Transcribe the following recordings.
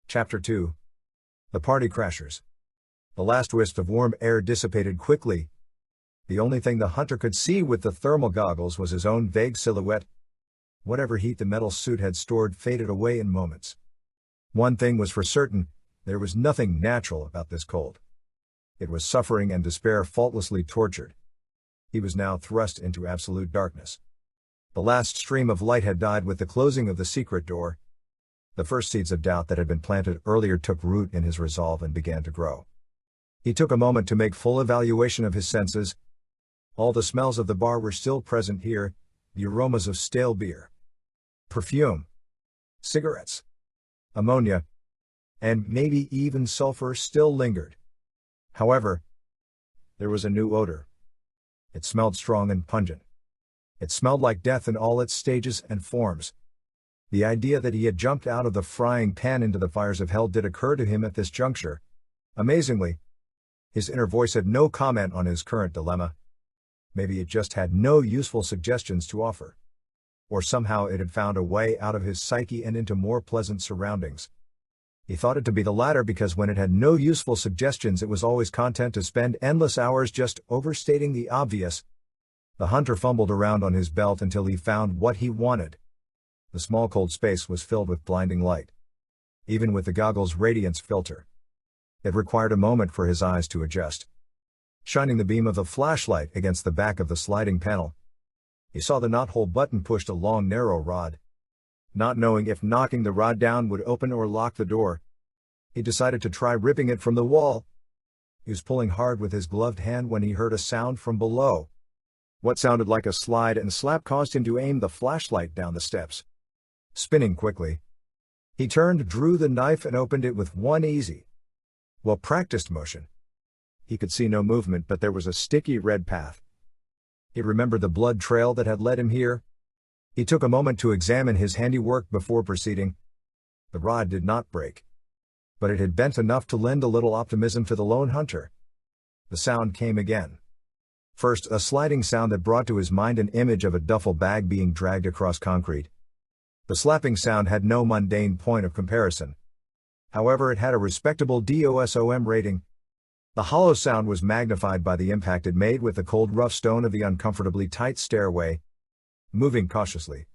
Chapter 2. The Party Crashers. The last wisp of warm air dissipated quickly. The only thing the hunter could see with the thermal goggles was his own vague silhouette. Whatever heat the metal suit had stored faded away in moments. One thing was for certain, there was nothing natural about this cold. It was suffering and despair faultlessly tortured. He was now thrust into absolute darkness. The last stream of light had died with the closing of the secret door. The first seeds of doubt that had been planted earlier took root in his resolve and began to grow. He took a moment to make full evaluation of his senses. All the smells of the bar were still present here, the aromas of stale beer, perfume, cigarettes, ammonia, and maybe even sulfur still lingered. However, there was a new odor. It smelled strong and pungent. It smelled like death in all its stages and forms. The idea that he had jumped out of the frying pan into the fires of hell did occur to him at this juncture. Amazingly, his inner voice had no comment on his current dilemma. Maybe it just had no useful suggestions to offer. Or somehow it had found a way out of his psyche and into more pleasant surroundings. He thought it to be the latter because when it had no useful suggestions it was always content to spend endless hours just overstating the obvious. The hunter fumbled around on his belt until he found what he wanted. The small cold space was filled with blinding light. Even with the goggles' radiance filter. It required a moment for his eyes to adjust. Shining the beam of the flashlight against the back of the sliding panel, he saw the knothole button pushed a long narrow rod. Not knowing if knocking the rod down would open or lock the door, he decided to try ripping it from the wall. He was pulling hard with his gloved hand when he heard a sound from below. What sounded like a slide and slap caused him to aim the flashlight down the steps. Spinning quickly, he turned, drew the knife and opened it with one easy, well-practiced motion. He could see no movement, but there was a sticky red path. He remembered the blood trail that had led him here. He took a moment to examine his handiwork before proceeding. The rod did not break, but it had bent enough to lend a little optimism to the lone hunter. The sound came again. First, a sliding sound that brought to his mind an image of a duffel bag being dragged across concrete. The slapping sound had no mundane point of comparison. However, it had a respectable DOSOM rating. The hollow sound was magnified by the impact it made with the cold rough stone of the uncomfortably tight stairway. Moving cautiously,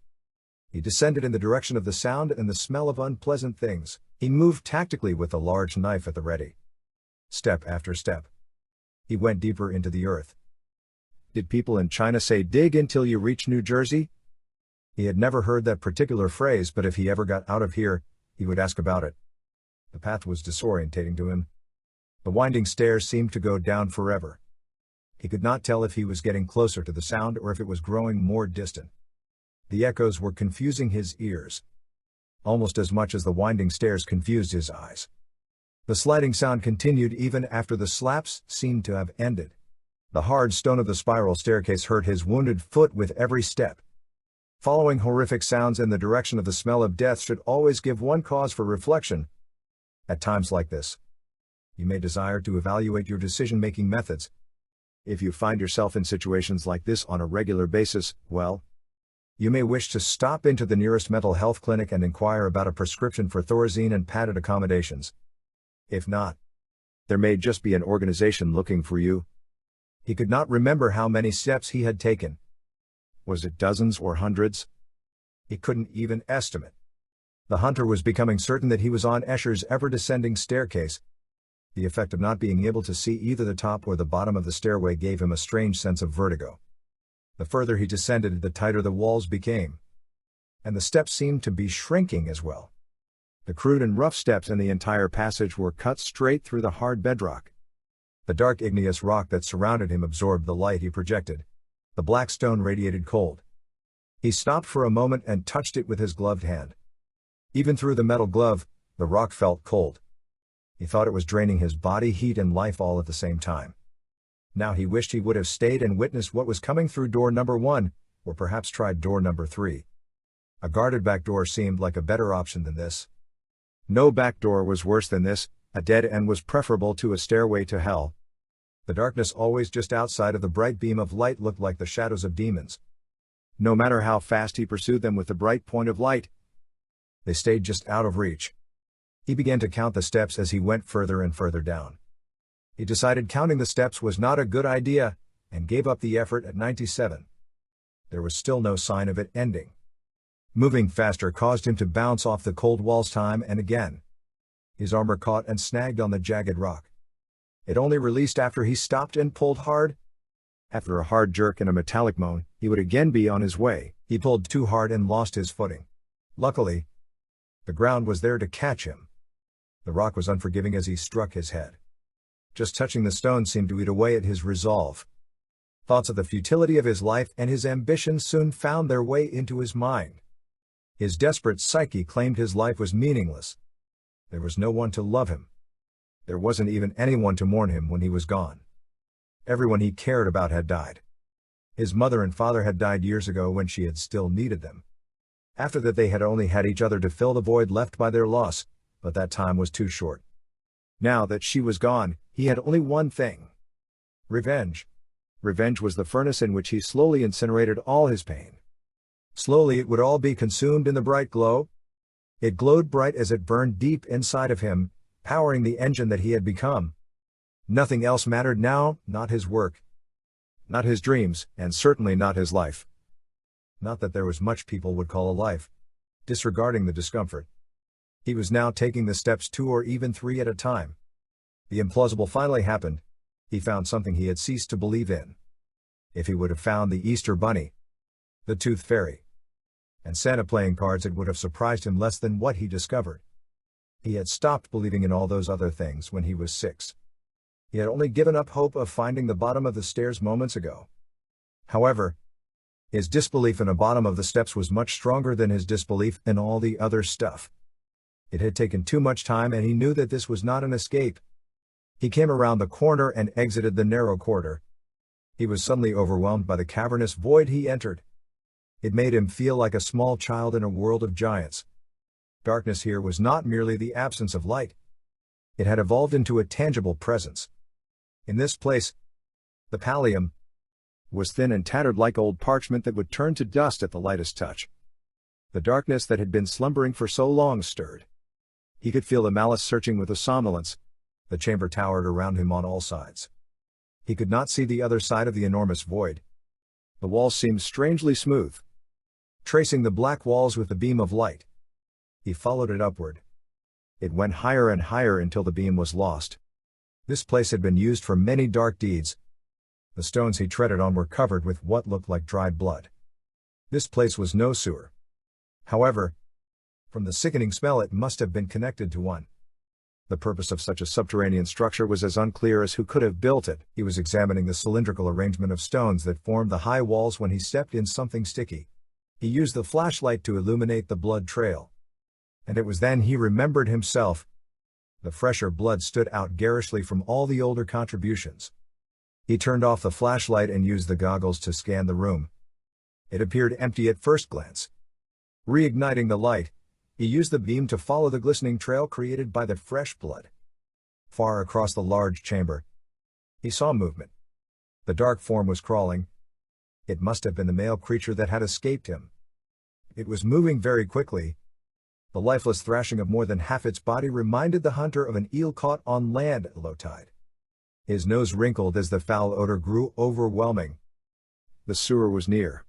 he descended in the direction of the sound and the smell of unpleasant things. He moved tactically with the large knife at the ready. Step after step, he went deeper into the earth. Did people in China say dig until you reach New Jersey? He had never heard that particular phrase, but if he ever got out of here, he would ask about it. The path was disorientating to him. The winding stairs seemed to go down forever. He could not tell if he was getting closer to the sound or if it was growing more distant. The echoes were confusing his ears, almost as much as the winding stairs confused his eyes. The sliding sound continued even after the slaps seemed to have ended. The hard stone of the spiral staircase hurt his wounded foot with every step. Following horrific sounds in the direction of the smell of death should always give one cause for reflection. At times like this, you may desire to evaluate your decision-making methods. If you find yourself in situations like this on a regular basis, well, you may wish to stop into the nearest mental health clinic and inquire about a prescription for Thorazine and padded accommodations. If not, there may just be an organization looking for you. He could not remember how many steps he had taken. Was it dozens or hundreds? He couldn't even estimate. The hunter was becoming certain that he was on Escher's ever-descending staircase. The effect of not being able to see either the top or the bottom of the stairway gave him a strange sense of vertigo. The further he descended, the tighter the walls became. And the steps seemed to be shrinking as well. The crude and rough steps in the entire passage were cut straight through the hard bedrock. The dark igneous rock that surrounded him absorbed the light he projected. The black stone radiated cold. He stopped for a moment and touched it with his gloved hand. Even through the metal glove, the rock felt cold. He thought it was draining his body heat and life all at the same time. Now he wished he would have stayed and witnessed what was coming through door number 1, or perhaps tried door number 3. A guarded back door seemed like a better option than this. No back door was worse than this, a dead end was preferable to a stairway to hell. The darkness always just outside of the bright beam of light looked like the shadows of demons. No matter how fast he pursued them with the bright point of light, they stayed just out of reach. He began to count the steps as he went further and further down. He decided counting the steps was not a good idea, and gave up the effort at 97. There was still no sign of it ending. Moving faster caused him to bounce off the cold walls time and again. His armor caught and snagged on the jagged rock. It only released after he stopped and pulled hard. After a hard jerk and a metallic moan, he would again be on his way. He pulled too hard and lost his footing. Luckily, the ground was there to catch him. The rock was unforgiving as he struck his head. Just touching the stone seemed to eat away at his resolve. Thoughts of the futility of his life and his ambitions soon found their way into his mind. His desperate psyche claimed his life was meaningless. There was no one to love him. There wasn't even anyone to mourn him when he was gone. Everyone he cared about had died. His mother and father had died years ago when she had still needed them. After that they had only had each other to fill the void left by their loss, but that time was too short. Now that she was gone, he had only one thing. Revenge. Revenge was the furnace in which he slowly incinerated all his pain. Slowly it would all be consumed in the bright glow. It glowed bright as it burned deep inside of him, powering the engine that he had become. Nothing else mattered now, not his work, not his dreams, and certainly not his life. Not that there was much people would call a life. Disregarding the discomfort. He was now taking the steps 2 or even 3 at a time. The implausible finally happened. He found something he had ceased to believe in. If he would have found the Easter Bunny, the Tooth Fairy, and Santa playing cards, it would have surprised him less than what he discovered. He had stopped believing in all those other things when he was 6. He had only given up hope of finding the bottom of the stairs moments ago. However, his disbelief in the bottom of the steps was much stronger than his disbelief in all the other stuff. It had taken too much time and he knew that this was not an escape. He came around the corner and exited the narrow corridor. He was suddenly overwhelmed by the cavernous void he entered. It made him feel like a small child in a world of giants. Darkness here was not merely the absence of light. It had evolved into a tangible presence. In this place, the pallium was thin and tattered like old parchment that would turn to dust at the lightest touch. The darkness that had been slumbering for so long stirred. He could feel the malice searching with a somnolence. The chamber towered around him on all sides. He could not see the other side of the enormous void. The walls seemed strangely smooth, tracing the black walls with the beam of light. He followed it upward. It went higher and higher until the beam was lost. This place had been used for many dark deeds. The stones he treaded on were covered with what looked like dried blood. This place was no sewer. However, from the sickening smell it must have been connected to one. The purpose of such a subterranean structure was as unclear as who could have built it. He was examining the cylindrical arrangement of stones that formed the high walls when he stepped in something sticky. He used the flashlight to illuminate the blood trail. And it was then he remembered himself. The fresher blood stood out garishly from all the older contributions. He turned off the flashlight and used the goggles to scan the room. It appeared empty at first glance. Reigniting the light, he used the beam to follow the glistening trail created by the fresh blood. Far across the large chamber, he saw movement. The dark form was crawling. It must have been the male creature that had escaped him. It was moving very quickly. The lifeless thrashing of more than half its body reminded the hunter of an eel caught on land at low tide. His nose wrinkled as the foul odor grew overwhelming. The sewer was near.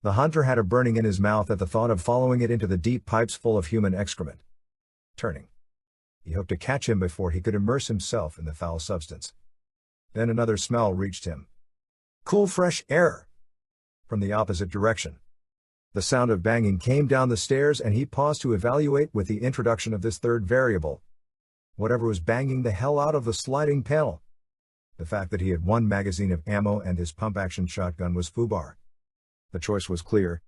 The hunter had a burning in his mouth at the thought of following it into the deep pipes full of human excrement. Turning, he hoped to catch him before he could immerse himself in the foul substance. Then another smell reached him. Cool fresh air. From the opposite direction. The sound of banging came down the stairs and he paused to evaluate with the introduction of this third variable. Whatever was banging the hell out of the sliding panel. The fact that he had one magazine of ammo and his pump-action shotgun was foobar. The choice was clear.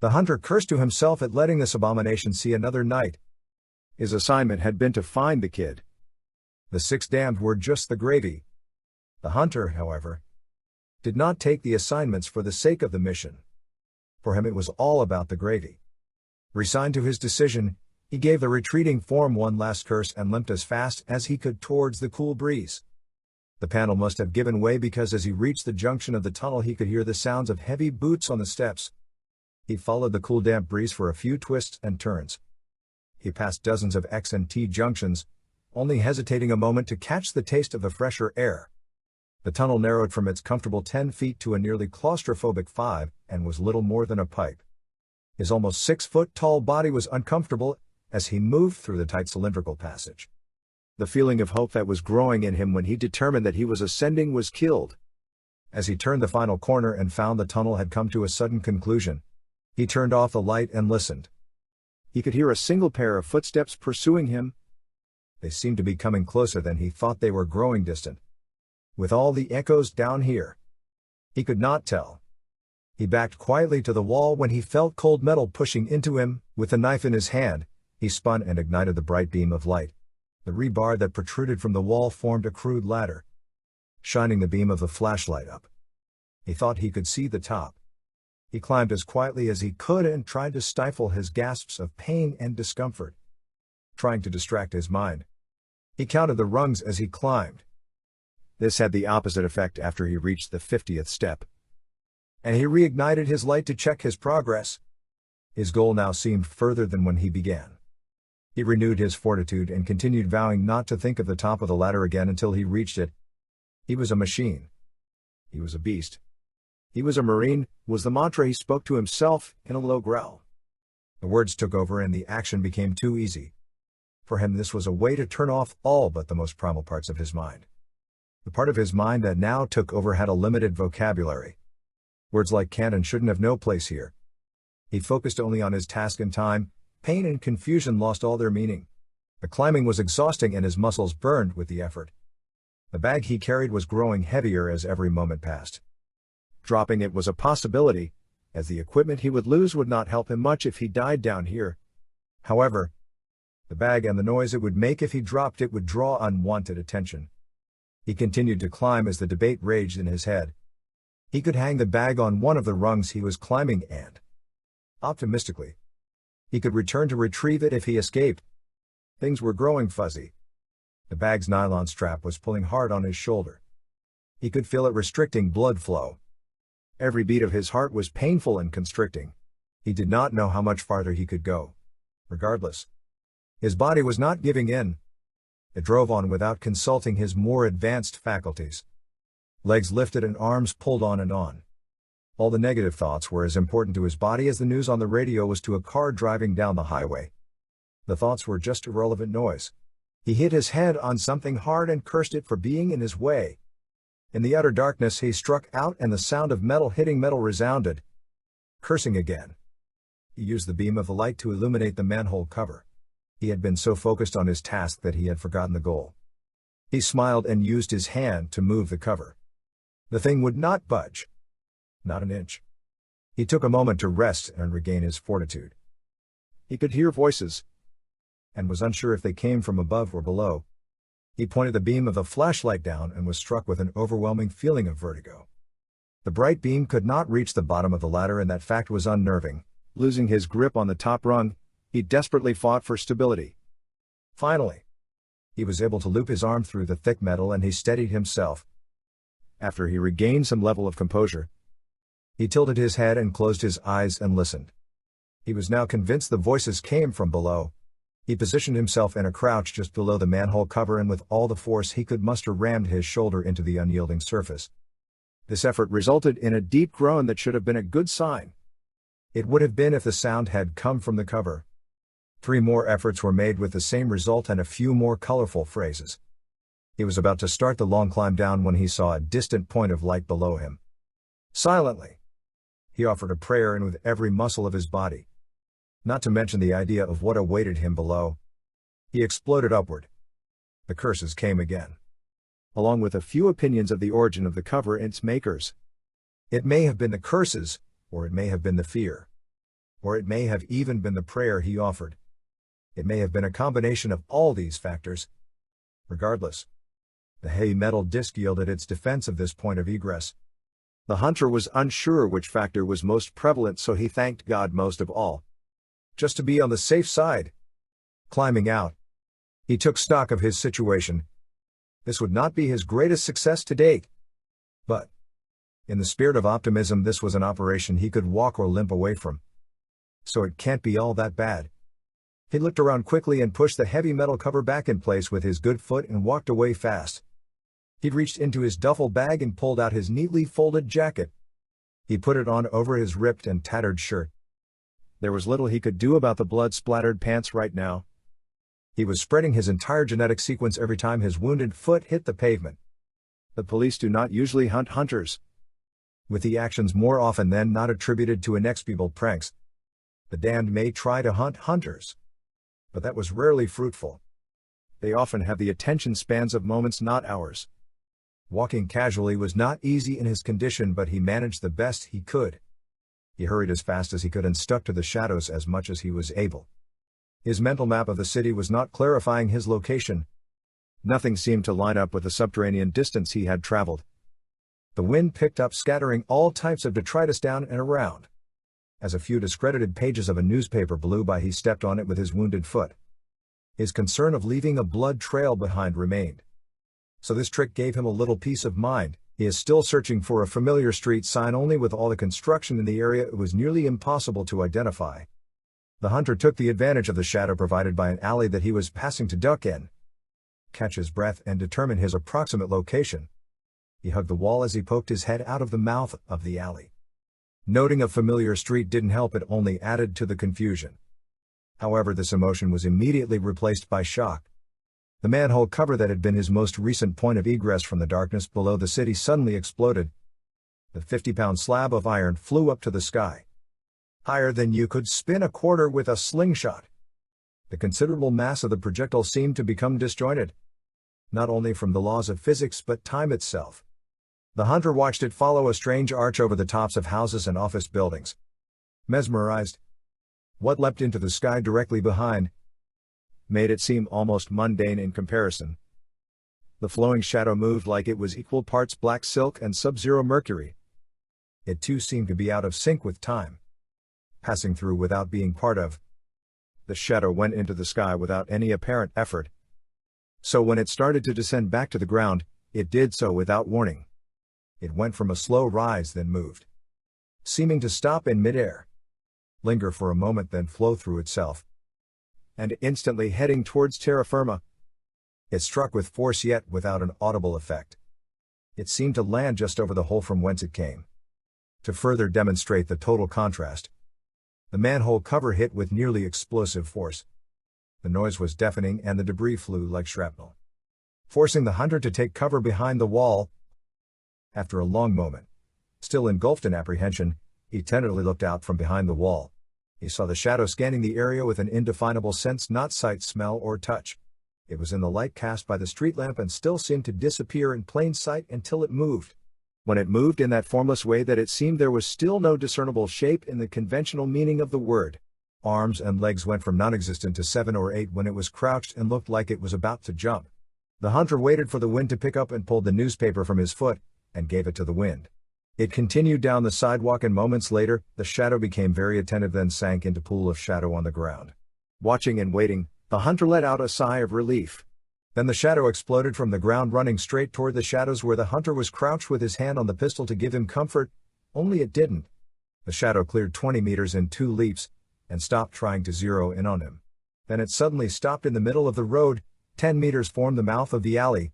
The hunter cursed to himself at letting this abomination see another night. His assignment had been to find the kid. The 6 damned were just the gravy. The hunter, however, did not take the assignments for the sake of the mission. For him it was all about the gravy. Resigned to his decision, he gave the retreating form one last curse and limped as fast as he could towards the cool breeze. The panel must have given way because as he reached the junction of the tunnel he could hear the sounds of heavy boots on the steps. He followed the cool damp breeze for a few twists and turns. He passed dozens of X and T junctions, only hesitating a moment to catch the taste of the fresher air. The tunnel narrowed from its comfortable 10 feet to a nearly claustrophobic 5, and was little more than a pipe. His almost 6-foot-tall body was uncomfortable as he moved through the tight cylindrical passage. The feeling of hope that was growing in him when he determined that he was ascending was killed. As he turned the final corner and found the tunnel had come to a sudden conclusion, he turned off the light and listened. He could hear a single pair of footsteps pursuing him. They seemed to be coming closer than he thought. They were growing distant. With all the echoes down here, he could not tell. He backed quietly to the wall when he felt cold metal pushing into him. With the knife in his hand, he spun and ignited the bright beam of light. The rebar that protruded from the wall formed a crude ladder, shining the beam of the flashlight up. He thought he could see the top. He climbed as quietly as he could and tried to stifle his gasps of pain and discomfort, trying to distract his mind. He counted the rungs as he climbed. This had the opposite effect after he reached the 50th step, and he reignited his light to check his progress. His goal now seemed further than when he began. He renewed his fortitude and continued, vowing not to think of the top of the ladder again until he reached it. He was a machine. He was a beast. He was a Marine, was the mantra he spoke to himself in a low growl. The words took over and the action became too easy. For him, this was a way to turn off all but the most primal parts of his mind. The part of his mind that now took over had a limited vocabulary. Words like can't and shouldn't have no place here. He focused only on his task and time. Pain and confusion lost all their meaning. The climbing was exhausting and his muscles burned with the effort. The bag he carried was growing heavier as every moment passed. Dropping it was a possibility, as the equipment he would lose would not help him much if he died down here. However, the bag and the noise it would make if he dropped it would draw unwanted attention. He continued to climb as the debate raged in his head. He could hang the bag on one of the rungs he was climbing and, optimistically, he could return to retrieve it if he escaped. Things were growing fuzzy. The bag's nylon strap was pulling hard on his shoulder. He could feel it restricting blood flow. Every beat of his heart was painful and constricting. He did not know how much farther he could go. Regardless, his body was not giving in. It drove on without consulting his more advanced faculties. Legs lifted and arms pulled on and on. All the negative thoughts were as important to his body as the news on the radio was to a car driving down the highway. The thoughts were just irrelevant noise. He hit his head on something hard and cursed it for being in his way. In the utter darkness he struck out and the sound of metal hitting metal resounded. Cursing again, he used the beam of the light to illuminate the manhole cover. He had been so focused on his task that he had forgotten the goal. He smiled and used his hand to move the cover. The thing would not budge. Not an inch. He took a moment to rest and regain his fortitude. He could hear voices, and was unsure if they came from above or below. He pointed the beam of the flashlight down and was struck with an overwhelming feeling of vertigo. The bright beam could not reach the bottom of the ladder, and that fact was unnerving. Losing his grip on the top rung, he desperately fought for stability. Finally, he was able to loop his arm through the thick metal and he steadied himself. After he regained some level of composure, he tilted his head and closed his eyes and listened. He was now convinced the voices came from below. He positioned himself in a crouch just below the manhole cover and with all the force he could muster rammed his shoulder into the unyielding surface. This effort resulted in a deep groan that should have been a good sign. It would have been if the sound had come from the cover. 3 more efforts were made with the same result and a few more colorful phrases. He was about to start the long climb down when he saw a distant point of light below him. Silently, he offered a prayer, and with every muscle of his body, not to mention the idea of what awaited him below, he exploded upward. The curses came again, along with a few opinions of the origin of the cover and its makers. It may have been the curses, or it may have been the fear, or it may have even been the prayer he offered. It may have been a combination of all these factors. Regardless, the heavy metal disc yielded its defense of this point of egress. The hunter was unsure which factor was most prevalent, so he thanked God most of all, just to be on the safe side. Climbing out, he took stock of his situation. This would not be his greatest success to date, but, in the spirit of optimism, this was an operation he could walk or limp away from. So it can't be all that bad. He looked around quickly and pushed the heavy metal cover back in place with his good foot and walked away fast. He'd reached into his duffel bag and pulled out his neatly folded jacket. He put it on over his ripped and tattered shirt. There was little he could do about the blood-splattered pants right now. He was spreading his entire genetic sequence every time his wounded foot hit the pavement. The police do not usually hunt hunters, with the actions more often than not attributed to inexplicable pranks. The damned may try to hunt hunters, but that was rarely fruitful. They often have the attention spans of moments, not hours. Walking casually was not easy in his condition, but he managed the best he could. He hurried as fast as he could and stuck to the shadows as much as he was able. His mental map of the city was not clarifying his location. Nothing seemed to line up with the subterranean distance he had traveled. The wind picked up, scattering all types of detritus down and around. As a few discredited pages of a newspaper blew by, he stepped on it with his wounded foot. His concern of leaving a blood trail behind remained. So this trick gave him a little peace of mind. He is still searching for a familiar street sign, only with all the construction in the area it was nearly impossible to identify. The hunter took the advantage of the shadow provided by an alley that he was passing to duck in, catch his breath, and determine his approximate location. He hugged the wall as he poked his head out of the mouth of the alley. Noting a familiar street didn't help, it only added to the confusion. However, this emotion was immediately replaced by shock. The manhole cover that had been his most recent point of egress from the darkness below the city suddenly exploded. The 50-pound slab of iron flew up to the sky, higher than you could spin a quarter with a slingshot. The considerable mass of the projectile seemed to become disjointed, not only from the laws of physics but time itself. The hunter watched it follow a strange arch over the tops of houses and office buildings. Mesmerized, what leapt into the sky directly behind made it seem almost mundane in comparison. The flowing shadow moved like it was equal parts black silk and sub-zero mercury. It too seemed to be out of sync with time, passing through without being part of. The shadow went into the sky without any apparent effort. So when it started to descend back to the ground, it did so without warning. It went from a slow rise, then moved, seeming to stop in midair, linger for a moment, then flow through itself, and instantly heading towards terra firma. It struck with force, yet without an audible effect. It seemed to land just over the hole from whence it came. To further demonstrate the total contrast, the manhole cover hit with nearly explosive force. The noise was deafening and the debris flew like shrapnel, forcing the hunter to take cover behind the wall. After a long moment, still engulfed in apprehension, he tentatively looked out from behind the wall. He saw the shadow scanning the area with an indefinable sense, not sight, smell, or touch. It was in the light cast by the street lamp and still seemed to disappear in plain sight until it moved. When it moved in that formless way that it seemed there was still no discernible shape in the conventional meaning of the word. Arms and legs went from non-existent to 7 or 8 when it was crouched and looked like it was about to jump. The hunter waited for the wind to pick up and pulled the newspaper from his foot, and gave it to the wind. It continued down the sidewalk, and moments later, the shadow became very attentive, then sank into a pool of shadow on the ground. Watching and waiting, the hunter let out a sigh of relief. Then the shadow exploded from the ground, running straight toward the shadows where the hunter was crouched with his hand on the pistol to give him comfort, only it didn't. The shadow cleared 20 meters in 2 leaps, and stopped trying to zero in on him. Then it suddenly stopped in the middle of the road. 10 meters formed the mouth of the alley.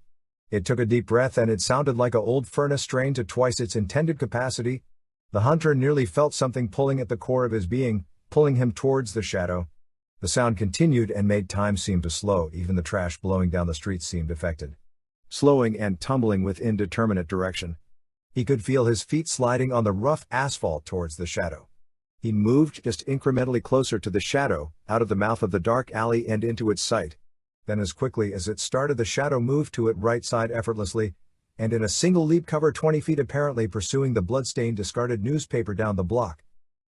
It took a deep breath, and it sounded like an old furnace strained to twice its intended capacity. The hunter nearly felt something pulling at the core of his being, pulling him towards the shadow. The sound continued and made time seem to slow. Even the trash blowing down the street seemed affected, slowing and tumbling with indeterminate direction. He could feel his feet sliding on the rough asphalt towards the shadow. He moved just incrementally closer to the shadow, out of the mouth of the dark alley and into its sight. Then as quickly as it started, the shadow moved to its right side effortlessly, and in a single leap covered 20 feet, apparently pursuing the blood-stained discarded newspaper down the block.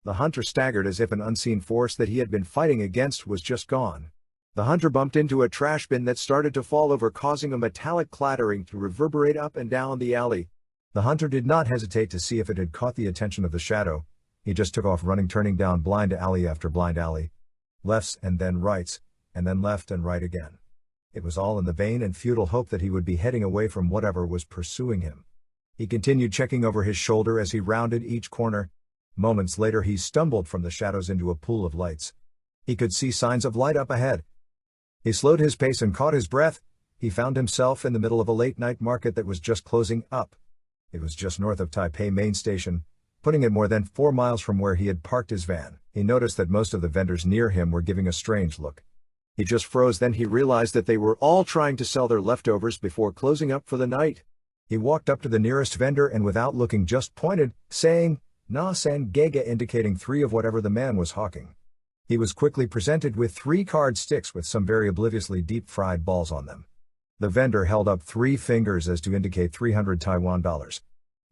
The hunter staggered as if an unseen force that he had been fighting against was just gone. The hunter bumped into a trash bin that started to fall over, causing a metallic clattering to reverberate up and down the alley. The hunter did not hesitate to see if it had caught the attention of the shadow. He just took off running, turning down blind alley after blind alley. Lefts and then rights, and then left and right again. It was all in the vain and futile hope that he would be heading away from whatever was pursuing him. He continued checking over his shoulder as he rounded each corner. Moments later he stumbled from the shadows into a pool of lights. He could see signs of light up ahead. He slowed his pace and caught his breath. He found himself in the middle of a late-night market that was just closing up. It was just north of Taipei main station, putting it more than 4 miles from where he had parked his van. He noticed that most of the vendors near him were giving a strange look. He just froze. Then he realized that they were all trying to sell their leftovers before closing up for the night. He walked up to the nearest vendor and without looking just pointed, saying, "Na san gege," indicating 3 of whatever the man was hawking. He was quickly presented with 3 card sticks with some very obliviously deep-fried balls on them. The vendor held up 3 fingers as to indicate 300 Taiwan dollars.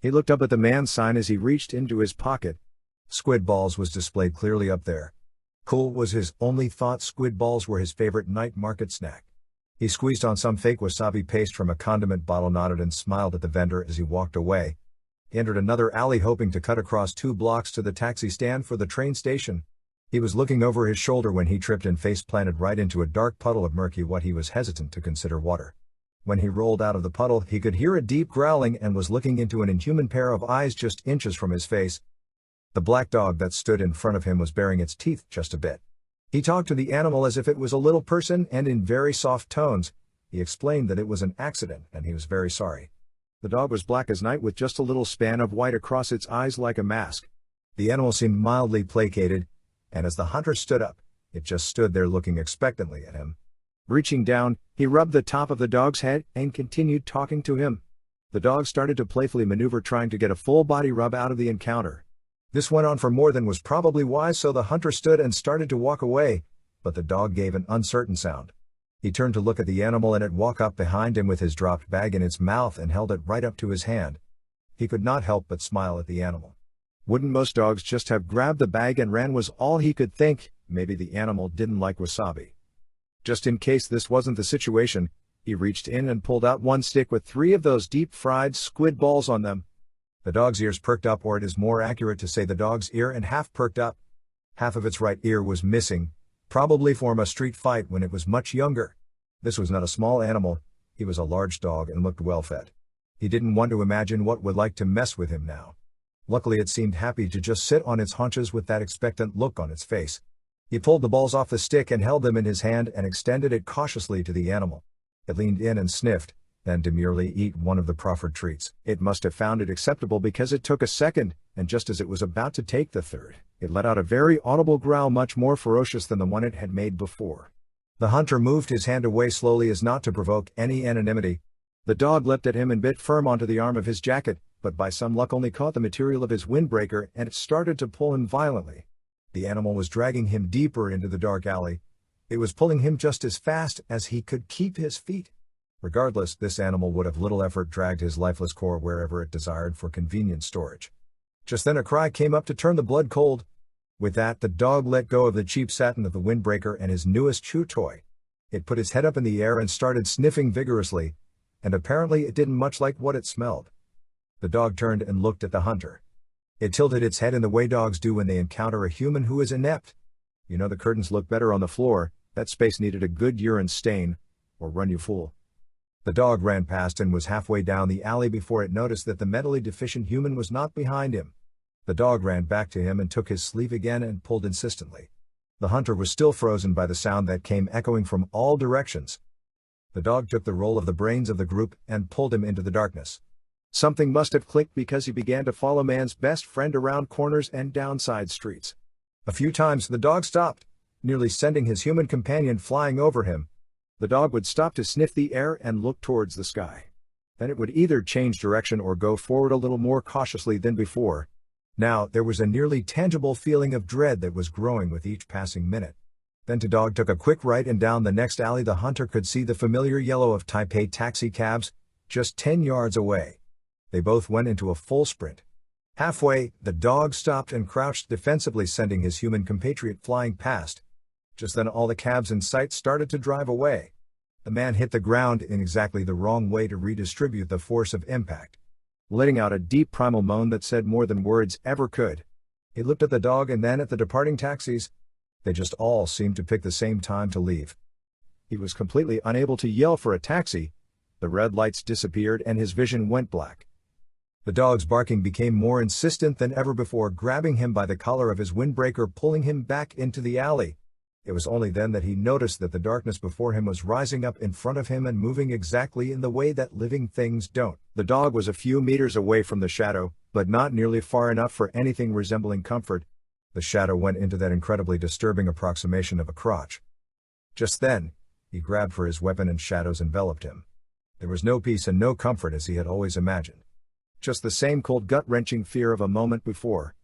He looked up at the man's sign as he reached into his pocket. Squid balls was displayed clearly up there. Cool was his only thought. Squid balls were his favorite night market snack. He squeezed on some fake wasabi paste from a condiment bottle, nodded and smiled at the vendor as he walked away. He entered another alley hoping to cut across 2 blocks to the taxi stand for the train station. He was looking over his shoulder when he tripped and face planted right into a dark puddle of murky what he was hesitant to consider water. When he rolled out of the puddle, he could hear a deep growling and was looking into an inhuman pair of eyes just inches from his face. The black dog that stood in front of him was baring its teeth just a bit. He talked to the animal as if it was a little person and in very soft tones. He explained that it was an accident and he was very sorry. The dog was black as night with just a little span of white across its eyes like a mask. The animal seemed mildly placated, and as the hunter stood up, it just stood there looking expectantly at him. Reaching down, he rubbed the top of the dog's head and continued talking to him. The dog started to playfully maneuver, trying to get a full body rub out of the encounter. This went on for more than was probably wise, so the hunter stood and started to walk away, but the dog gave an uncertain sound. He turned to look at the animal and it walked up behind him with his dropped bag in its mouth and held it right up to his hand. He could not help but smile at the animal. Wouldn't most dogs just have grabbed the bag and ran, was all he could think. Maybe the animal didn't like wasabi. Just in case this wasn't the situation, he reached in and pulled out 1 stick with 3 of those deep-fried squid balls on them. The dog's ears perked up, or it is more accurate to say the dog's ear and half perked up. Half of its right ear was missing, probably from a street fight when it was much younger. This was not a small animal, he was a large dog and looked well fed. He didn't want to imagine what would like to mess with him now. Luckily it seemed happy to just sit on its haunches with that expectant look on its face. He pulled the balls off the stick and held them in his hand and extended it cautiously to the animal. It leaned in and sniffed, then demurely ate one of the proffered treats. It must have found it acceptable because it took a second, and just as it was about to take the third, it let out a very audible growl, much more ferocious than the one it had made before. The hunter moved his hand away slowly as not to provoke any anonymity. The dog leapt at him and bit firm onto the arm of his jacket, but by some luck only caught the material of his windbreaker, and it started to pull him violently. The animal was dragging him deeper into the dark alley. It was pulling him just as fast as he could keep his feet. Regardless, this animal would have little effort dragged his lifeless core wherever it desired for convenient storage. Just then a cry came up to turn the blood cold. With that, the dog let go of the cheap satin of the windbreaker and his newest chew toy. It put its head up in the air and started sniffing vigorously, and apparently it didn't much like what it smelled. The dog turned and looked at the hunter. It tilted its head in the way dogs do when they encounter a human who is inept. You know, the curtains look better on the floor. That space needed a good urine stain, or run you fool. The dog ran past and was halfway down the alley before it noticed that the mentally deficient human was not behind him. The dog ran back to him and took his sleeve again and pulled insistently. The hunter was still frozen by the sound that came echoing from all directions. The dog took the role of the brains of the group and pulled him into the darkness. Something must have clicked because he began to follow man's best friend around corners and down side streets. A few times the dog stopped, nearly sending his human companion flying over him. The dog would stop to sniff the air and look towards the sky. Then it would either change direction or go forward a little more cautiously than before. Now there was a nearly tangible feeling of dread that was growing with each passing minute. Then the dog took a quick right, and down the next alley the hunter could see the familiar yellow of Taipei taxi cabs, just 10 yards away. They both went into a full sprint. Halfway, the dog stopped and crouched defensively, sending his human compatriot flying past. Just then all the cabs in sight started to drive away. The man hit the ground in exactly the wrong way to redistribute the force of impact, letting out a deep primal moan that said more than words ever could. He looked at the dog and then at the departing taxis. They just all seemed to pick the same time to leave. He was completely unable to yell for a taxi. The red lights disappeared and his vision went black. The dog's barking became more insistent than ever before, grabbing him by the collar of his windbreaker, pulling him back into the alley. It was only then that he noticed that the darkness before him was rising up in front of him and moving exactly in the way that living things don't. The dog was a few meters away from the shadow, but not nearly far enough for anything resembling comfort. The shadow went into that incredibly disturbing approximation of a crotch. Just then, he grabbed for his weapon and shadows enveloped him. There was no peace and no comfort as he had always imagined. Just the same cold gut-wrenching fear of a moment before.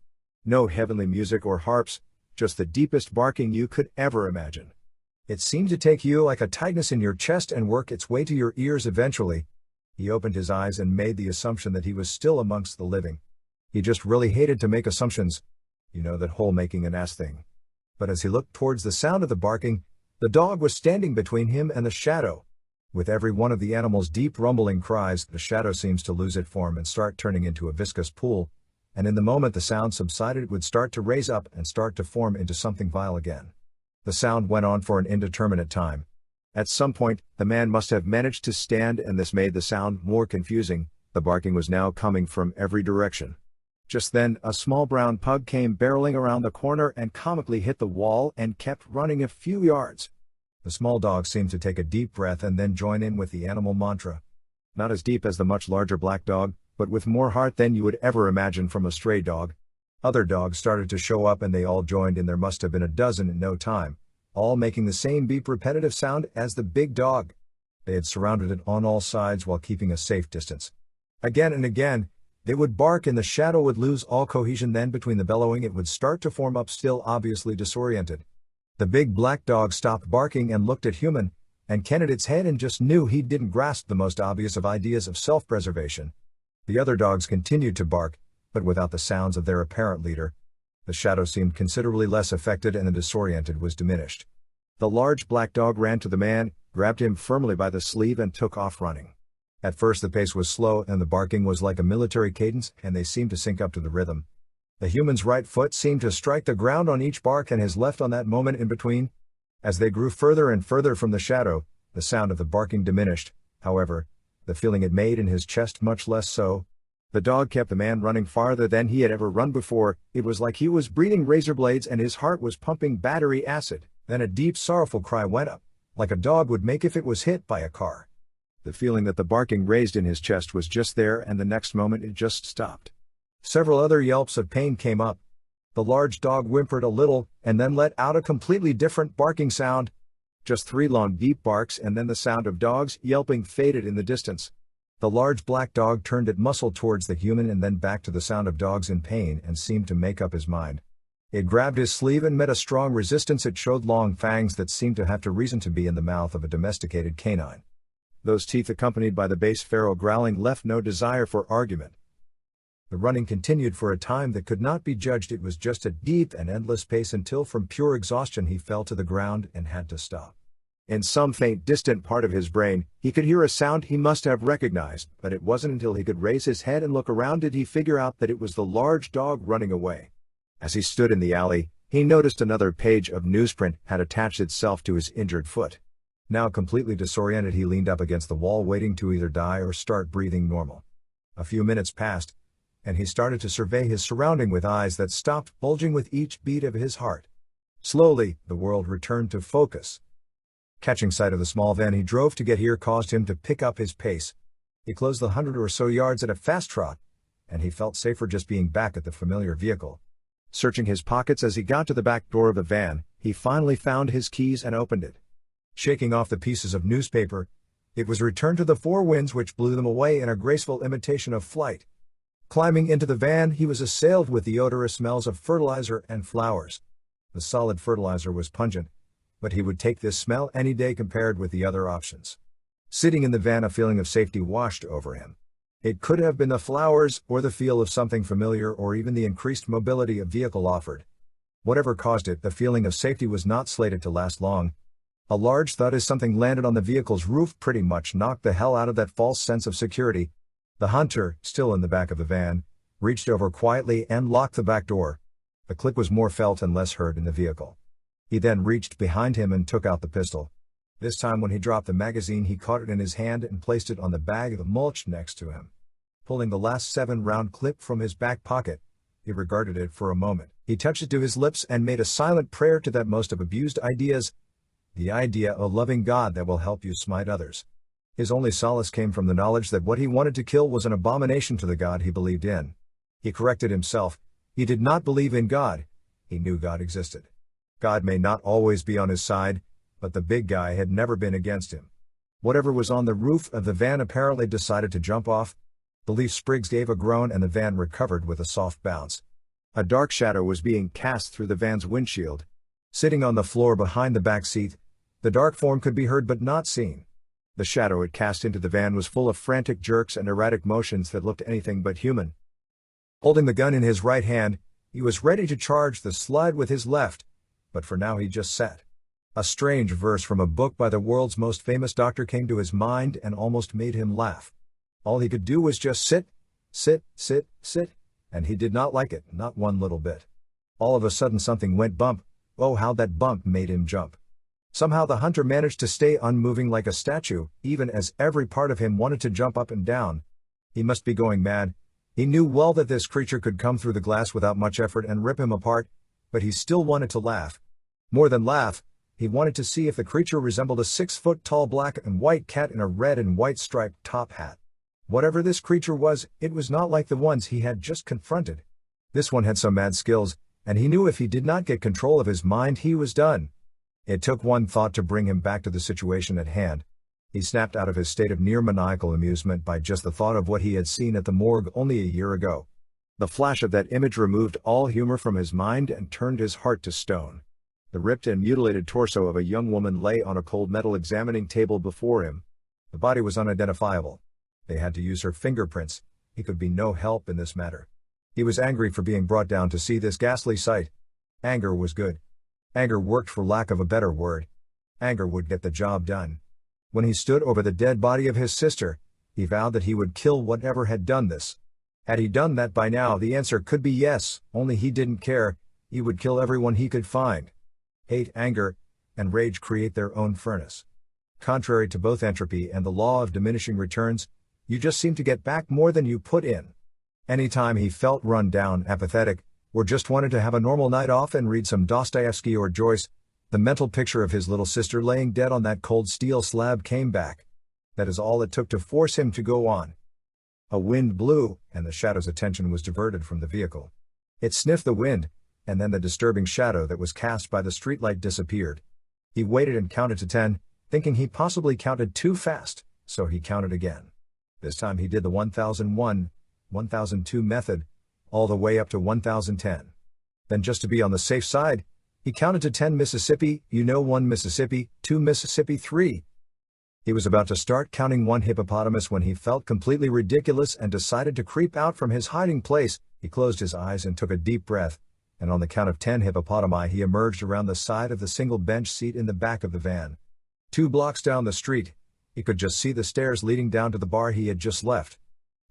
No heavenly music or harps, just the deepest barking you could ever imagine. It seemed to take you like a tightness in your chest and work its way to your ears eventually. He opened his eyes and made the assumption that he was still amongst the living. He just really hated to make assumptions. You know, that whole making an ass thing. But as he looked towards the sound of the barking, the dog was standing between him and the shadow. With every one of the animal's deep rumbling cries, the shadow seems to lose its form and start turning into a viscous pool, and in the moment the sound subsided it would start to raise up and start to form into something vile again. The sound went on for an indeterminate time. At some point, the man must have managed to stand and this made the sound more confusing. The barking was now coming from every direction. Just then, a small brown pug came barreling around the corner and comically hit the wall and kept running a few yards. The small dog seemed to take a deep breath and then join in with the animal mantra. Not as deep as the much larger black dog, but with more heart than you would ever imagine from a stray dog. Other dogs started to show up and they all joined in. There must have been a dozen in no time, all making the same beep repetitive sound as the big dog. They had surrounded it on all sides while keeping a safe distance. Again and again, they would bark and the shadow would lose all cohesion. Then between the bellowing it would start to form up, still obviously disoriented. The big black dog stopped barking and looked at human, and canted its head and just knew he didn't grasp the most obvious of ideas of self-preservation. The other dogs continued to bark, but without the sounds of their apparent leader. The shadow seemed considerably less affected and the disoriented was diminished. The large black dog ran to the man, grabbed him firmly by the sleeve and took off running. At first the pace was slow and the barking was like a military cadence and they seemed to sync up to the rhythm. The human's right foot seemed to strike the ground on each bark and his left on that moment in between. As they grew further and further from the shadow, the sound of the barking diminished, however, the feeling it made in his chest much less so. The dog kept the man running farther than he had ever run before. It was like he was breathing razor blades and his heart was pumping battery acid. Then a deep sorrowful cry went up, like a dog would make if it was hit by a car. The feeling that the barking raised in his chest was just there and the next moment it just stopped. Several other yelps of pain came up. The large dog whimpered a little and then let out a completely different barking sound. Just 3 long deep barks and then the sound of dogs yelping faded in the distance. The large black dog turned it muscle towards the human and then back to the sound of dogs in pain and seemed to make up his mind. It grabbed his sleeve and met a strong resistance. It showed long fangs that seemed to have to reason to be in the mouth of a domesticated canine. Those teeth, accompanied by the bass feral growling, left no desire for argument. The running continued for a time that could not be judged. It was just a deep and endless pace until from pure exhaustion he fell to the ground and had to stop. In some faint distant part of his brain, he could hear a sound he must have recognized, but it wasn't until he could raise his head and look around did he figure out that it was the large dog running away. As he stood in the alley, he noticed another page of newsprint had attached itself to his injured foot. Now completely disoriented, he leaned up against the wall waiting to either die or start breathing normal. A few minutes passed, and he started to survey his surrounding with eyes that stopped bulging with each beat of his heart. Slowly, the world returned to focus. Catching sight of the small van he drove to get here caused him to pick up his pace. He closed the 100 or so yards at a fast trot, and he felt safer just being back at the familiar vehicle. Searching his pockets as he got to the back door of the van, he finally found his keys and opened it. Shaking off the pieces of newspaper, it was returned to the 4 winds which blew them away in a graceful imitation of flight. Climbing into the van, he was assailed with the odorous smells of fertilizer and flowers. The solid fertilizer was pungent, but he would take this smell any day compared with the other options. Sitting in the van, a feeling of safety washed over him. It could have been the flowers, or the feel of something familiar, or even the increased mobility a vehicle offered. Whatever caused it, the feeling of safety was not slated to last long. A large thud as something landed on the vehicle's roof pretty much knocked the hell out of that false sense of security. The hunter, still in the back of the van, reached over quietly and locked the back door. The click was more felt and less heard in the vehicle. He then reached behind him and took out the pistol. This time when he dropped the magazine he caught it in his hand and placed it on the bag of mulch next to him. Pulling the last 7-round clip from his back pocket, He regarded it for a moment. He touched it to his lips and made a silent prayer to that most of abused ideas, the idea of a loving God that will help you smite others. His only solace came from the knowledge that what he wanted to kill was an abomination to the God he believed in. He corrected himself. He did not believe in God. He knew God existed. God may not always be on his side, but the big guy had never been against him. Whatever was on the roof of the van apparently decided to jump off. The leaf sprigs gave a groan and the van recovered with a soft bounce. A dark shadow was being cast through the van's windshield. Sitting on the floor behind the back seat, the dark form could be heard but not seen. The shadow it cast into the van was full of frantic jerks and erratic motions that looked anything but human. Holding the gun in his right hand, he was ready to charge the slide with his left, but for now he just sat. A strange verse from a book by the world's most famous doctor came to his mind and almost made him laugh. All he could do was just sit, sit, sit, sit, and he did not like it, not one little bit. All of a sudden something went bump. Oh, how that bump made him jump. Somehow the hunter managed to stay unmoving like a statue, even as every part of him wanted to jump up and down. He must be going mad. He knew well that this creature could come through the glass without much effort and rip him apart, but he still wanted to laugh. More than laugh, he wanted to see if the creature resembled a 6-foot-tall black and white cat in a red and white striped top hat. Whatever this creature was, it was not like the ones he had just confronted. This one had some mad skills, and he knew if he did not get control of his mind he was done. It took one thought to bring him back to the situation at hand. He snapped out of his state of near-maniacal amusement by just the thought of what he had seen at the morgue only a year ago. The flash of that image removed all humor from his mind and turned his heart to stone. The ripped and mutilated torso of a young woman lay on a cold metal examining table before him. The body was unidentifiable. They had to use her fingerprints. He could be no help in this matter. He was angry for being brought down to see this ghastly sight. Anger was good. Anger worked for lack of a better word. Anger would get the job done. When he stood over the dead body of his sister, he vowed that he would kill whatever had done this. Had he done that by now, the answer could be yes, only he didn't care. He would kill everyone he could find. Hate, anger, and rage create their own furnace. Contrary to both entropy and the law of diminishing returns, you just seem to get back more than you put in. Anytime he felt run down, apathetic, or just wanted to have a normal night off and read some Dostoevsky or Joyce, the mental picture of his little sister laying dead on that cold steel slab came back. That is all it took to force him to go on. A wind blew, and the shadow's attention was diverted from the vehicle. It sniffed the wind, and then the disturbing shadow that was cast by the streetlight disappeared. He waited and counted to 10, thinking he possibly counted too fast, so he counted again. This time he did the 1001, 1002 method, all the way up to 1010. Then just to be on the safe side, he counted to 10 Mississippi, 1 Mississippi, 2 Mississippi, 3. He was about to start counting 1 hippopotamus when he felt completely ridiculous and decided to creep out from his hiding place. He closed his eyes and took a deep breath, and on the count of 10 hippopotami he emerged around the side of the single bench seat in the back of the van. 2 blocks down the street, he could just see the stairs leading down to the bar he had just left.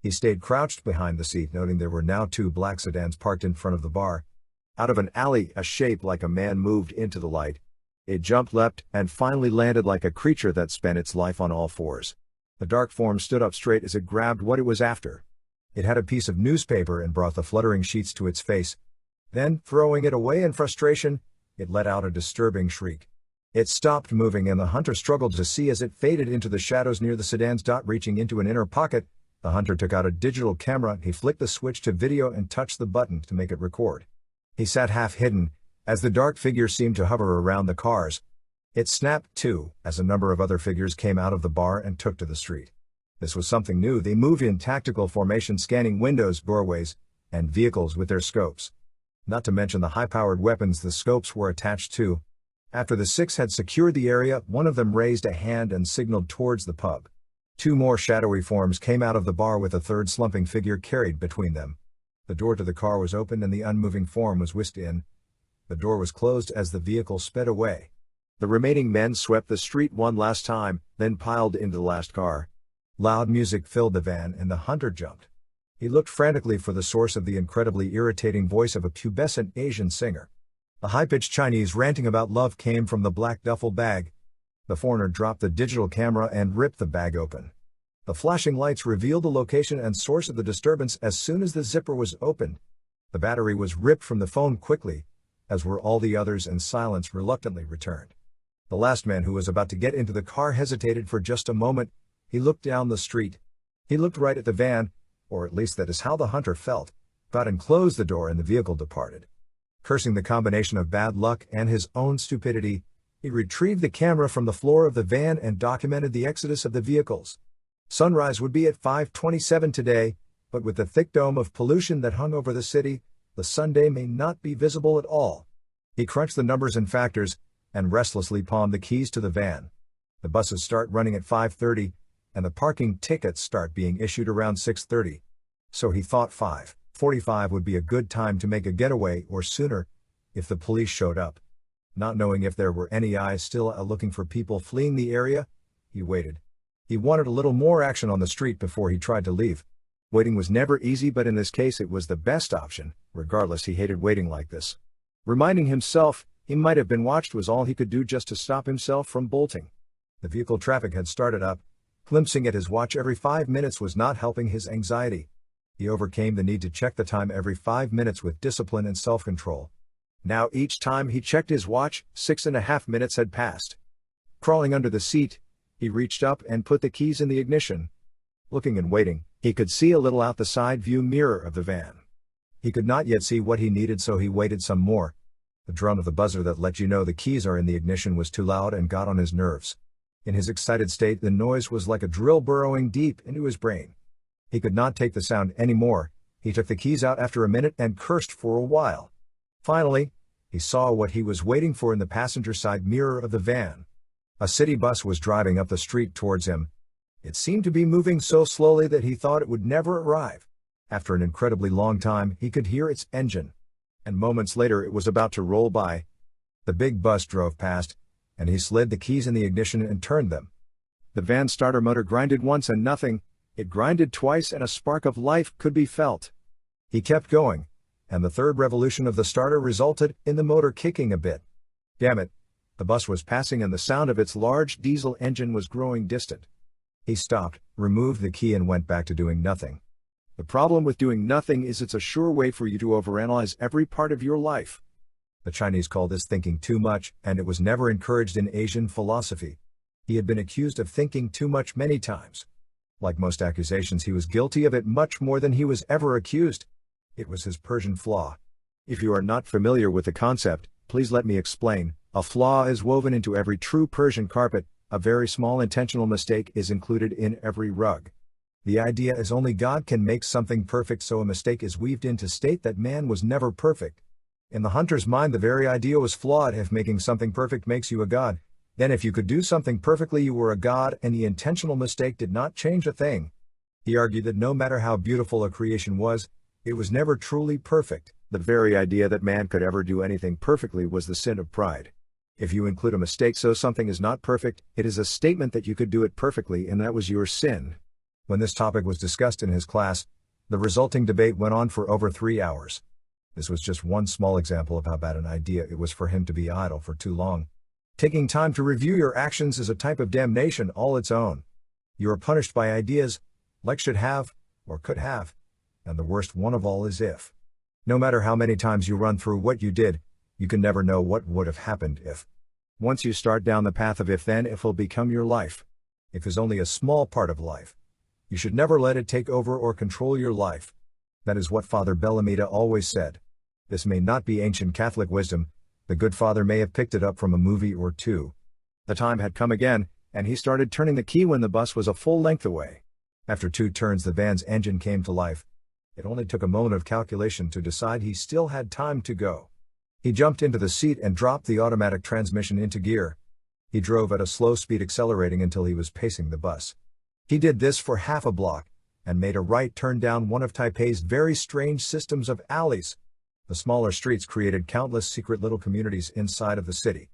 He stayed crouched behind the seat, noting there were now 2 black sedans parked in front of the bar. Out of an alley, a shape like a man moved into the light. It jumped, leapt, and finally landed like a creature that spent its life on all fours. The dark form stood up straight as it grabbed what it was after. It had a piece of newspaper and brought the fluttering sheets to its face. Then, throwing it away in frustration, it let out a disturbing shriek. It stopped moving and the hunter struggled to see as it faded into the shadows near the sedans. Reaching into an inner pocket, the hunter took out a digital camera. He flicked the switch to video and touched the button to make it record. He sat half hidden, as the dark figure seemed to hover around the cars. It snapped, too, as a number of other figures came out of the bar and took to the street. This was something new. They moved in tactical formation, scanning windows, doorways, and vehicles with their scopes. Not to mention the high-powered weapons the scopes were attached to. After the 6 had secured the area, one of them raised a hand and signaled towards the pub. 2 more shadowy forms came out of the bar with a third slumping figure carried between them. The door to the car was opened and the unmoving form was whisked in. The door was closed as the vehicle sped away. The remaining men swept the street one last time, then piled into the last car. Loud music filled the van and the hunter jumped. He looked frantically for the source of the incredibly irritating voice of a pubescent Asian singer. A high-pitched Chinese ranting about love came from the black duffel bag. The foreigner dropped the digital camera and ripped the bag open. The flashing lights revealed the location and source of the disturbance as soon as the zipper was opened. The battery was ripped from the phone quickly, as were all the others, and silence reluctantly returned. The last man, who was about to get into the car, hesitated for just a moment. He looked down the street. He looked right at the van, or at least that is how the hunter felt, got and closed the door, and the vehicle departed. Cursing the combination of bad luck and his own stupidity, he retrieved the camera from the floor of the van and documented the exodus of the vehicles. Sunrise would be at 5:27 today, but with the thick dome of pollution that hung over the city, the Sunday may not be visible at all. He crunched the numbers and factors, and restlessly palmed the keys to the van. The buses start running at 5:30, and the parking tickets start being issued around 6:30. So he thought 5:45 would be a good time to make a getaway, or sooner, if the police showed up. Not knowing if there were any eyes still looking for people fleeing the area, he waited. He wanted a little more action on the street before he tried to leave. Waiting was never easy, but in this case it was the best option. Regardless, he hated waiting like this. Reminding himself he might have been watched was all he could do just to stop himself from bolting. The vehicle traffic had started up. Glimpsing at his watch every 5 minutes was not helping his anxiety. He overcame the need to check the time every 5 minutes with discipline and self-control. Now each time he checked his watch, 6.5 minutes had passed. Crawling under the seat, he reached up and put the keys in the ignition. Looking and waiting, he could see a little out the side view mirror of the van. He could not yet see what he needed, so he waited some more. The drone of the buzzer that let you know the keys are in the ignition was too loud and got on his nerves. In his excited state, the noise was like a drill burrowing deep into his brain. He could not take the sound anymore. He took the keys out after a minute and cursed for a while. Finally, he saw what he was waiting for in the passenger side mirror of the van. A city bus was driving up the street towards him. It seemed to be moving so slowly that he thought it would never arrive. After an incredibly long time, he could hear its engine. And moments later it was about to roll by. The big bus drove past, and he slid the keys in the ignition and turned them. The van starter motor grinded once and nothing. It grinded twice and a spark of life could be felt. He kept going, and the third revolution of the starter resulted in the motor kicking a bit. Damn it! The bus was passing and the sound of its large diesel engine was growing distant. He stopped, removed the key, and went back to doing nothing. The problem with doing nothing is it's a sure way for you to overanalyze every part of your life. The Chinese call this thinking too much, and it was never encouraged in Asian philosophy. He had been accused of thinking too much many times. Like most accusations, he was guilty of it much more than he was ever accused. It was his Persian flaw. If you are not familiar with the concept, please let me explain. A flaw is woven into every true Persian carpet. A very small intentional mistake is included in every rug. The idea is only God can make something perfect, so a mistake is weaved in to state that man was never perfect. In the hunter's mind, the very idea was flawed. If making something perfect makes you a god, then if you could do something perfectly you were a god, and the intentional mistake did not change a thing. He argued that no matter how beautiful a creation was, it was never truly perfect. The very idea that man could ever do anything perfectly was the sin of pride. If you include a mistake so something is not perfect, it is a statement that you could do it perfectly, and that was your sin. When this topic was discussed in his class, the resulting debate went on for over 3 hours. This was just one small example of how bad an idea it was for him to be idle for too long. Taking time to review your actions is a type of damnation all its own. You are punished by ideas, like should have, or could have, and the worst one of all is if. No matter how many times you run through what you did, you can never know what would have happened if. Once you start down the path of if, then if will become your life. If is only a small part of life. You should never let it take over or control your life. That is what Father Bellamita always said. This may not be ancient Catholic wisdom. The good father may have picked it up from a movie or two. The time had come again, and he started turning the key when the bus was a full length away. After 2 turns, the van's engine came to life. It only took a moment of calculation to decide he still had time to go. He jumped into the seat and dropped the automatic transmission into gear. He drove at a slow speed, accelerating until he was pacing the bus. He did this for half a block, and made a right turn down one of Taipei's very strange systems of alleys. The smaller streets created countless secret little communities inside of the city.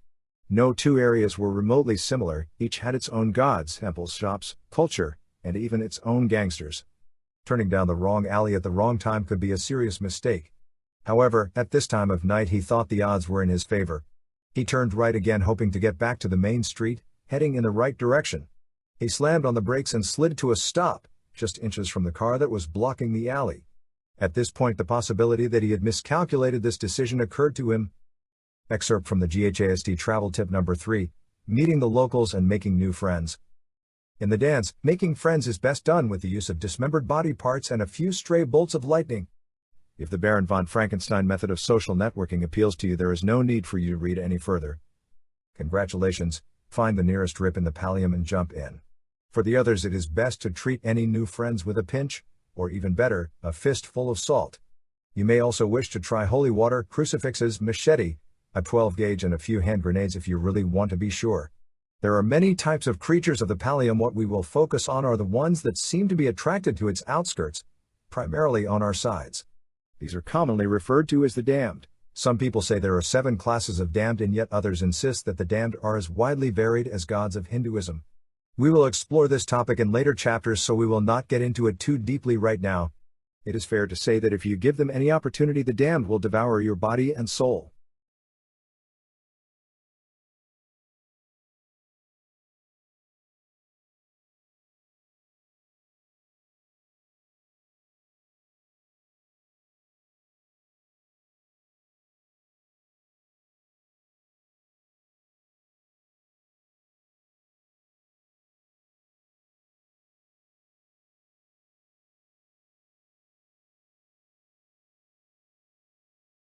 No two areas were remotely similar, each had its own gods, temples, shops, culture, and even its own gangsters. Turning down the wrong alley at the wrong time could be a serious mistake. However, at this time of night he thought the odds were in his favor. He turned right again, hoping to get back to the main street, heading in the right direction. He slammed on the brakes and slid to a stop, just inches from the car that was blocking the alley. At this point, the possibility that he had miscalculated this decision occurred to him. Excerpt from the GHASD travel tip number 3, meeting the locals and making new friends. In the dance, making friends is best done with the use of dismembered body parts and a few stray bolts of lightning. If the Baron von Frankenstein method of social networking appeals to you, there is no need for you to read any further. Congratulations, find the nearest rip in the pallium and jump in. For the others, it is best to treat any new friends with a pinch, or even better, a fistful of salt. You may also wish to try holy water, crucifixes, machete, a 12 gauge and a few hand grenades if you really want to be sure. There are many types of creatures of the pallium. What we will focus on are the ones that seem to be attracted to its outskirts, primarily on our sides. These are commonly referred to as the damned. Some people say there are 7 classes of damned, and yet others insist that the damned are as widely varied as gods of Hinduism. We will explore this topic in later chapters, so we will not get into it too deeply right now. It is fair to say that if you give them any opportunity, the damned will devour your body and soul.